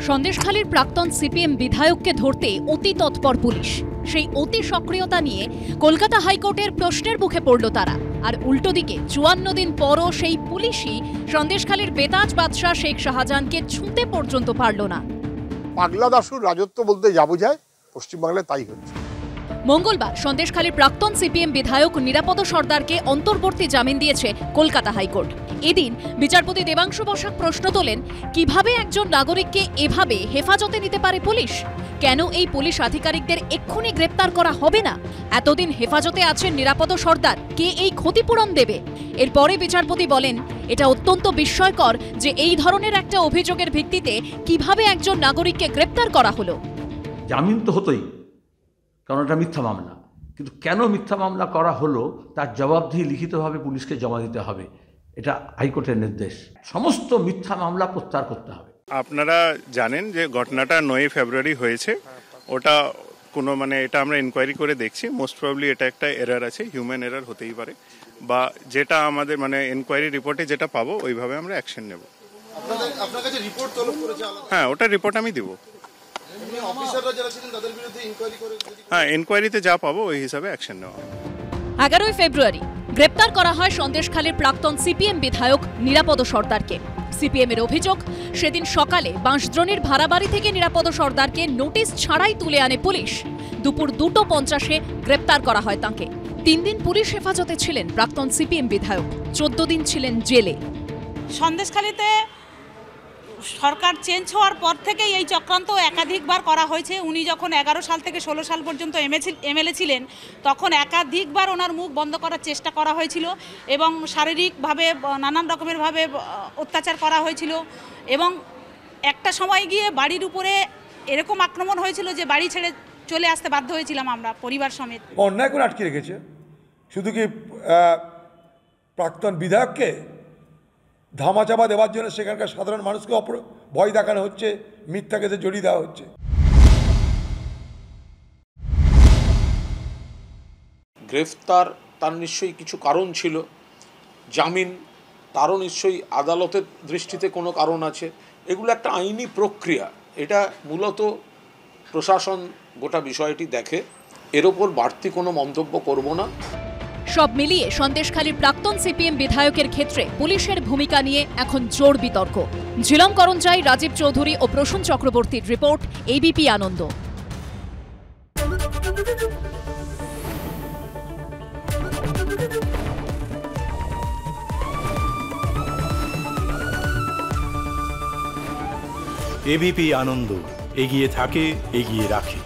সন্দেশখালীর প্রাক্তন সিপিএম বিধায়ককে ধরতে অতি তৎপর পুলিশ। সেই অতি সক্রিয়তা নিয়ে কলকাতা হাইকোর্টের প্রশ্নের মুখে পড়ল তারা। আর উল্টো দিকে ৫৪ দিন পরও সেই পুলিশই সন্দেশখালীর বেতাজ বাদশাহ শেখ শাহজাহানকে ছুঁতে পর্যন্ত পারল না। পাগলা দাশুর রাজত্ব বলতে যা বোঝায় পশ্চিমবাংলায় তাই হচ্ছে। মঙ্গলবার সন্দেশখালীর প্রাক্তন সিপিএম বিধায়ক নিরাপদ সর্দারকে অন্তর্বর্তী জামিন দিয়েছে কলকাতা হাইকোর্ট। এদিন বিচারপতি দেবাংশু বসাক প্রশ্ন তোলেন, কিভাবে একজন নাগরিককে এভাবে হেফাজতে নিতে পারে পুলিশ? কেন এই পুলিশ আধিকারিকদের এক্ষুনি গ্রেপ্তার করা হবে না? এতদিন হেফাজতে আছেন নিরাপদ সর্দার, কে এই ক্ষতিপূরণ দেবে? এরপরে বিচারপতি বলেন, এটা অত্যন্ত বিস্ময়কর যে এই ধরনের একটা অভিযোগের ভিত্তিতে কিভাবে একজন নাগরিককে গ্রেপ্তার করা হলো। জামিন তো হতোই, কারণ এটা মিথ্যা মামলা, কিন্তু কেন মিথ্যা মামলা করা হলো তার জবাবদিহি লিখিতভাবে পুলিশকে জমা দিতে হবে। এটা হাইকোর্টের নির্দেশ। সমস্ত মিথ্যা মামলা প্রত্যাহার করতে হবে। আপনারা জানেন যে ঘটনাটা ৯ ফেব্রুয়ারি হয়েছে। ওটা কোনো এটা আমরা ইনকোয়ারি করে দেখছি। মোস্ট প্রবাবলি এটা একটা এরর আছে, হিউম্যান এরর হতেই পারে, বা যেটা আমাদের ইনকোয়ারি রিপোর্টে যেটা পাবো ওইভাবে আমরা অ্যাকশন নেব। আপনার কাছে রিপোর্ট তলব করেছে? হ্যাঁ, ওটা রিপোর্ট আমি দেবো। হ্যাঁ, ইনকোয়ারিতে যা পাবো ওই হিসাবে অ্যাকশন নেওয়া। ১১ ফেব্রুয়ারি গ্রেপ্তার করা হয় সন্দেশখালীর প্রাক্তন সিপিএম বিধায়ক নিরাপদ সর্দারকে। সিপিএম এর অভিযোগ, সেদিন সকালে বাঁশদ্রোণীর ভাড়াবাড়ি থেকে নিরাপদ সর্দারকে নোটিশ ছাড়াই তুলে আনে পুলিশ। দুপুর 2:50 গ্রেপ্তার করা হয় তাঁকে। 3 দিন পুলিশ হেফাজতে ছিলেন প্রাক্তন সিপিএম বিধায়ক, 14 দিন ছিলেন জেলে। সন্দেশখালীতে সরকার চেঞ্জ হওয়ার পর থেকেই এই চক্রান্ত একাধিকবার করা হয়েছে। উনি যখন 11 সাল থেকে 16 সাল পর্যন্ত এমএলএ ছিলেন, তখন একাধিকবার ওনার মুখ বন্ধ করার চেষ্টা করা হয়েছিল এবং শারীরিকভাবে নানান রকমেরভাবে অত্যাচার করা হয়েছিল। এবং একটা সময় গিয়ে বাড়ির উপরে এরকম আক্রমণ হয়েছিল যে বাড়ি ছেড়ে চলে আসতে বাধ্য হয়েছিলাম আমরা পরিবার সমেত। অন্যায় করে আটকে রেখেছে। শুধু কি প্রাক্তন বিধায়ককে ধামাচাপা দেওয়ার জন্য সেখানকার সাধারণ মানুষকে ভয় দেখানো হচ্ছে, মিথ্যা কেসে জড়িয়ে দেওয়া হচ্ছে। গ্রেফতার তার নিশ্চয়ই কিছু কারণ ছিল, জামিন তারও নিশ্চয়ই আদালতের দৃষ্টিতে কোনো কারণ আছে। এগুলো একটা আইনি প্রক্রিয়া, এটা মূলত প্রশাসন গোটা বিষয়টি দেখে। এর ওপর বাড়তি কোনো মন্তব্য করব না। সব মিলিয়ে সন্দেশখালীর প্রাক্তন সিপিএম বিধায়কের ক্ষেত্রে পুলিশের ভূমিকা নিয়ে এখন জোর বিতর্ক। ঝিলম করঞ্জাই, রাজীব চৌধুরী ও প্রসূন চক্রবর্তীর রিপোর্ট, এবিপি আনন্দ। এবিপি আনন্দ, এগিয়ে থাকে, এগিয়ে রাখে।